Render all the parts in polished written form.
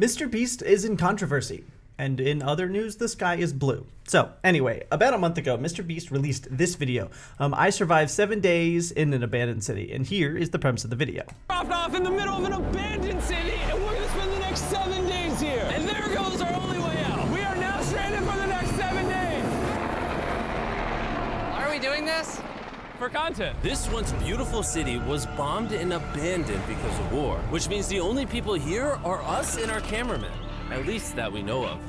Mr. Beast is in controversy. And in other news, the sky is blue. So anyway, about a month ago, Mr. Beast released this video. I survived 7 days in an abandoned city, and here is the premise of the video. Dropped off in the middle of an abandoned city, and we're gonna spend the next 7 days here. And there goes our only way out. We are now stranded for the next 7 days. Why are we doing this? For content. This once beautiful city was bombed and abandoned because of war, which means the only people here are us and our cameraman. At least that we know of.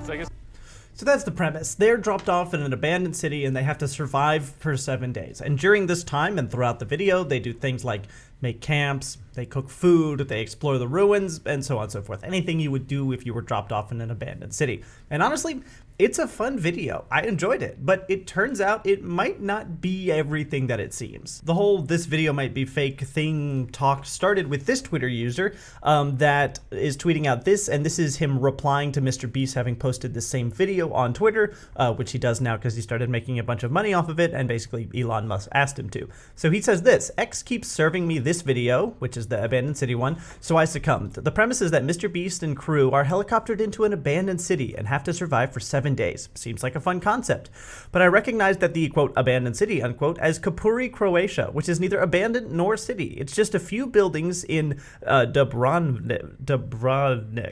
So that's the premise. They're dropped off in an abandoned city and they have to survive for 7 days. And during this time and throughout the video, they do things like make camps, they cook food, they explore the ruins, and so on and so forth. Anything you would do if you were dropped off in an abandoned city. And honestly, it's a fun video. I enjoyed it, but it turns out it might not be everything that it seems. The whole "this video might be fake" thing talk started with this Twitter user that is tweeting out this, and this is him replying to Mr. Beast having posted the same video on Twitter, which he does now because he started making a bunch of money off of it, and basically Elon Musk asked him to. So he says this: "X keeps serving me this video," which is the abandoned city one, "so I succumbed. The premise is that Mr. Beast and crew are helicoptered into an abandoned city and have to survive for 7 days. Seems like a fun concept. But I recognize that the, quote, abandoned city, unquote, as Kapuri, Croatia, which is neither abandoned nor city. It's just a few buildings in Dubrovnik.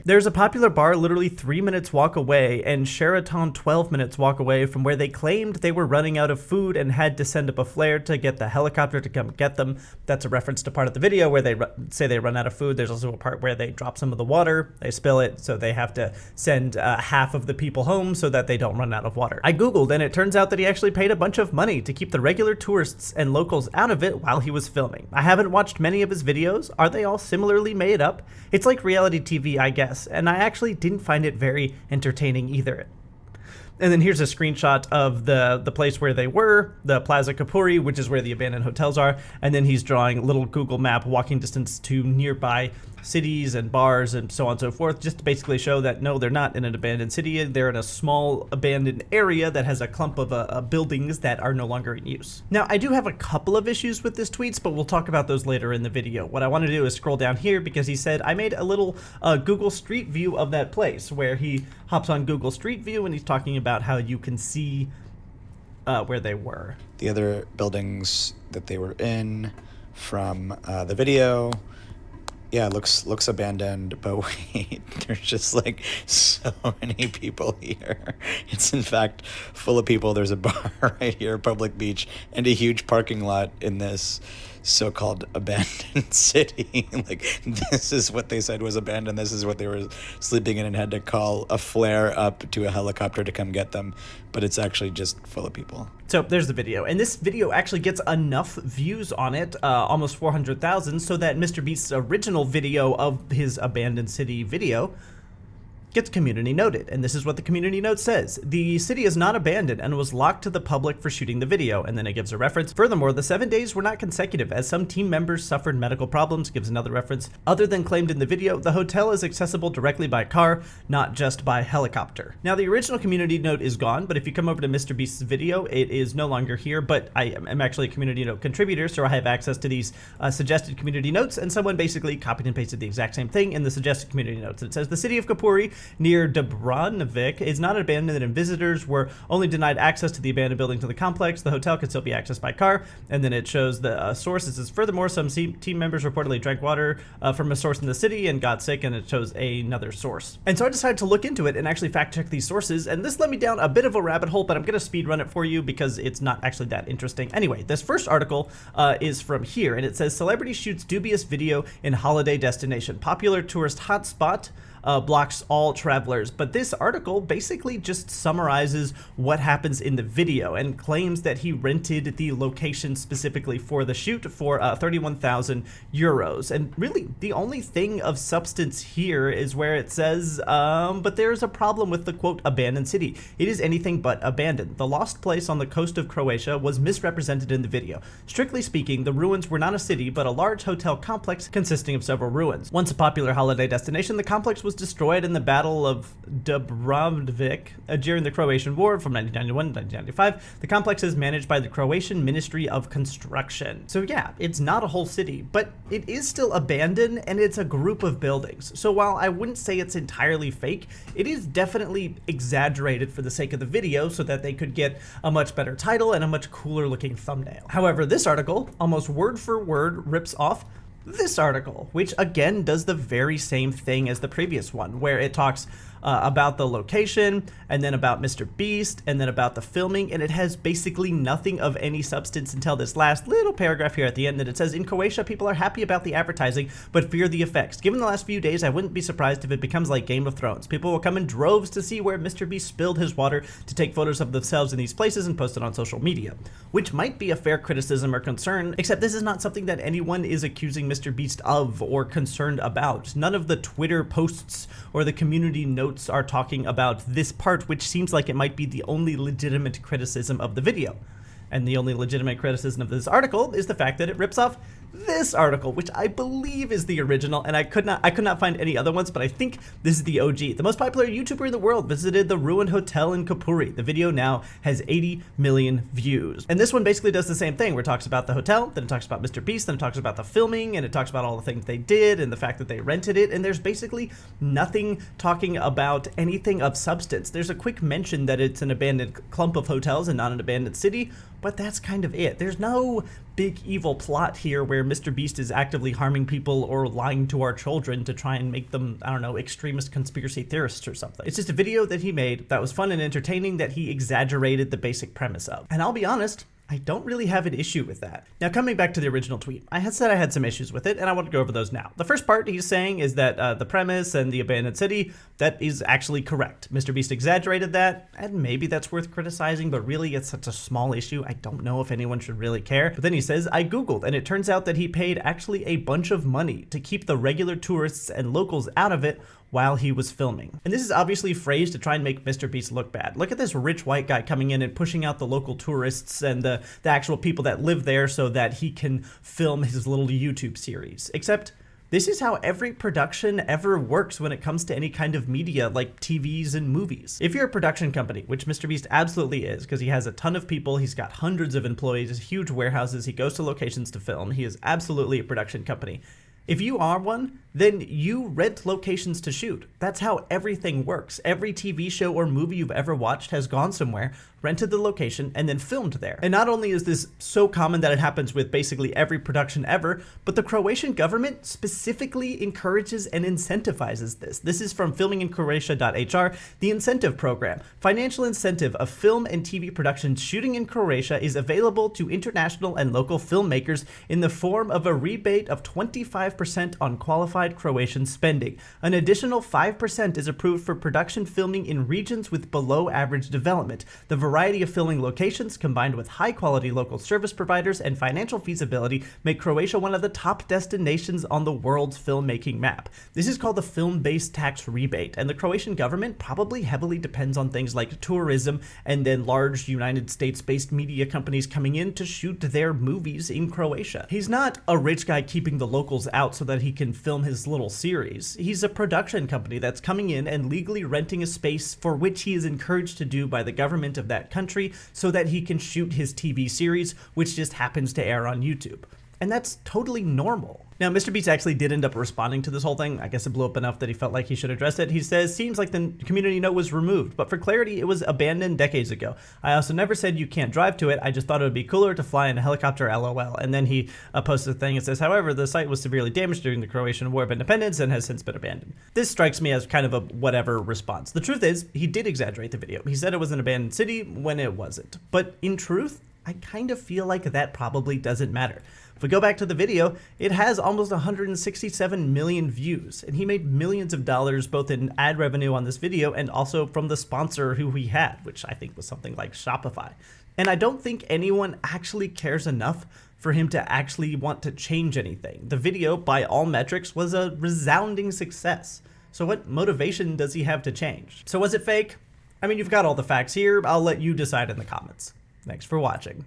There's a popular bar literally 3 minutes walk away and Sheraton 12 minutes walk away from where they claimed they were running out of food and had to send up a flare to get the helicopter to come get them." That's a reference to part of the video where they say they run out of food. There's also a part where they drop some of the water, they spill it, so they have to send half of the people home so that they don't run out of water. I googled and it turns out that he actually paid a bunch of money to keep the regular tourists and locals out of it while he was filming. I haven't watched many of his videos. Are they all similarly made up? It's like reality TV, I guess, and I actually didn't find it very entertaining either." And then here's a screenshot of the place where they were, the Plaza Kapuri, which is where the abandoned hotels are. And then he's drawing a little Google map walking distance to nearby cities and bars and so on and so forth, just to basically show that no, they're not in an abandoned city. They're in a small abandoned area that has a clump of buildings that are no longer in use. Now, I do have a couple of issues with this tweets, but we'll talk about those later in the video. What I want to do is scroll down here because he said, I made a little Google Street View of that place, where he hops on Google Street View and he's talking about how you can see where they were. The other buildings that they were in from the video, yeah, looks abandoned, but wait, there's just like so many people here. It's in fact full of people. There's a bar right here, public beach, and a huge parking lot in this so-called abandoned city. Like, this is what they said was abandoned. This is what they were sleeping in and had to call a flare up to a helicopter to come get them. But it's actually just full of people. So there's the video, and this video actually gets enough views on it, almost 400,000, so that Mr. Beast's original video of his abandoned city video gets community noted, and this is what the community note says: "The city is not abandoned and was locked to the public for shooting the video," and then it gives a reference. "Furthermore, the 7 days were not consecutive as some team members suffered medical problems," gives another reference. "Other than claimed in the video, the hotel is accessible directly by car, not just by helicopter." Now, the original community note is gone, but if you come over to Mr. Beast's video, it is no longer here, but I am actually a community note contributor, so I have access to these suggested community notes, and someone basically copied and pasted the exact same thing in the suggested community notes. It says, "The city of Kapuri near Dubrovnik is not abandoned and visitors were only denied access to the abandoned building to the complex. The hotel could still be accessed by car." And then it shows the source. It says, "Furthermore, some team members reportedly drank water from a source in the city and got sick," and it shows another source. And so I decided to look into it and actually fact check these sources, and this led me down a bit of a rabbit hole, but I'm going to speed run it for you because it's not actually that interesting. Anyway, this first article is from here, and it says, "Celebrity shoots dubious video in holiday destination. Popular tourist hotspot blocks all travelers." But this article basically just summarizes what happens in the video and claims that he rented the location specifically for the shoot for 31,000 euros. And really, the only thing of substance here is where it says, "But there's a problem with the, quote, abandoned city. It is anything but abandoned. The lost place on the coast of Croatia was misrepresented in the video. Strictly speaking, the ruins were not a city, but a large hotel complex consisting of several ruins. Once a popular holiday destination, the complex was was destroyed in the Battle of Dubrovnik during the Croatian War from 1991 to 1995. The complex is managed by the Croatian Ministry of Construction. So yeah, it's not a whole city, but it is still abandoned, and it's a group of buildings. So while I wouldn't say it's entirely fake, it is definitely exaggerated for the sake of the video so that they could get a much better title and a much cooler looking thumbnail. However, this article almost word for word rips off this article, which again does the very same thing as the previous one, where it talks about the location, and then about Mr. Beast, and then about the filming, and it has basically nothing of any substance until this last little paragraph here at the end that it says, in Croatia, people are happy about the advertising, but fear the effects. Given the last few days, I wouldn't be surprised if it becomes like Game of Thrones. People will come in droves to see where Mr. Beast spilled his water, to take photos of themselves in these places and post it on social media, which might be a fair criticism or concern, except this is not something that anyone is accusing Mr. Beast of or concerned about. None of the Twitter posts or the community notes are talking about this part, which seems like it might be the only legitimate criticism of the video. And the only legitimate criticism of this article is the fact that it rips off this article, which I believe is the original, and I could not find any other ones, but I think this is the OG. The most popular YouTuber in the world visited the ruined hotel in Kapuri. The video now has 80 million views. And this one basically does the same thing, where it talks about the hotel, then it talks about Mr. Beast, then it talks about the filming, and it talks about all the things they did and the fact that they rented it, and there's basically nothing talking about anything of substance. There's a quick mention that it's an abandoned clump of hotels and not an abandoned city, but that's kind of it. There's no big evil plot here where Mr. Beast is actively harming people or lying to our children to try and make them, I don't know, extremist conspiracy theorists or something. It's just a video that he made that was fun and entertaining that he exaggerated the basic premise of. And I'll be honest, I don't really have an issue with that. Now, coming back to the original tweet, I had said I had some issues with it, and I want to go over those now. The first part he's saying is that the premise and the abandoned city, that is actually correct. Mr. Beast exaggerated that, and maybe that's worth criticizing, but really it's such a small issue, I don't know if anyone should really care. But then he says, I Googled, and it turns out that he paid actually a bunch of money to keep the regular tourists and locals out of it while he was filming. And this is obviously phrased to try and make Mr. Beast look bad. Look at this rich white guy coming in and pushing out the local tourists and the actual people that live there so that he can film his little YouTube series. Except this is how every production ever works when it comes to any kind of media like TVs and movies. If you're a production company, which Mr. Beast absolutely is, because he has a ton of people, he's got hundreds of employees, huge warehouses, he goes to locations to film, he is absolutely a production company. If you are one, then you rent locations to shoot. That's how everything works. Every TV show or movie you've ever watched has gone somewhere, rented the location, and then filmed there. And not only is this so common that it happens with basically every production ever, but the Croatian government specifically encourages and incentivizes this. This is from filmingincroatia.hr, the incentive program. Financial incentive of film and TV productions shooting in Croatia is available to international and local filmmakers in the form of a rebate of 25% on qualified Croatian spending. An additional 5% is approved for production filming in regions with below average development. The variety of filming locations combined with high quality local service providers and financial feasibility make Croatia one of the top destinations on the world's filmmaking map. This is called the film-based tax rebate, and the Croatian government probably heavily depends on things like tourism and then large United States-based media companies coming in to shoot their movies in Croatia. He's not a rich guy keeping the locals out so that he can film his little series. He's a production company that's coming in and legally renting a space for which he is encouraged to do by the government of that country so that he can shoot his TV series, which just happens to air on YouTube. And that's totally normal. Now, Mr. Beast actually did end up responding to this whole thing. I guess it blew up enough that he felt like he should address it. He says, seems like the community note was removed, but for clarity, it was abandoned decades ago. I also never said you can't drive to it. I just thought it would be cooler to fly in a helicopter, LOL. And then he posted a thing and says, however, the site was severely damaged during the Croatian War of Independence and has since been abandoned. This strikes me as kind of a whatever response. The truth is, he did exaggerate the video. He said it was an abandoned city when it wasn't. But in truth, I kind of feel like that probably doesn't matter. If we go back to the video, it has almost 167 million views, and he made millions of dollars both in ad revenue on this video and also from the sponsor who he had, which I think was something like Shopify. And I don't think anyone actually cares enough for him to actually want to change anything. The video, by all metrics, was a resounding success. So what motivation does he have to change? So was it fake? I mean, you've got all the facts here. I'll let you decide in the comments. Thanks for watching.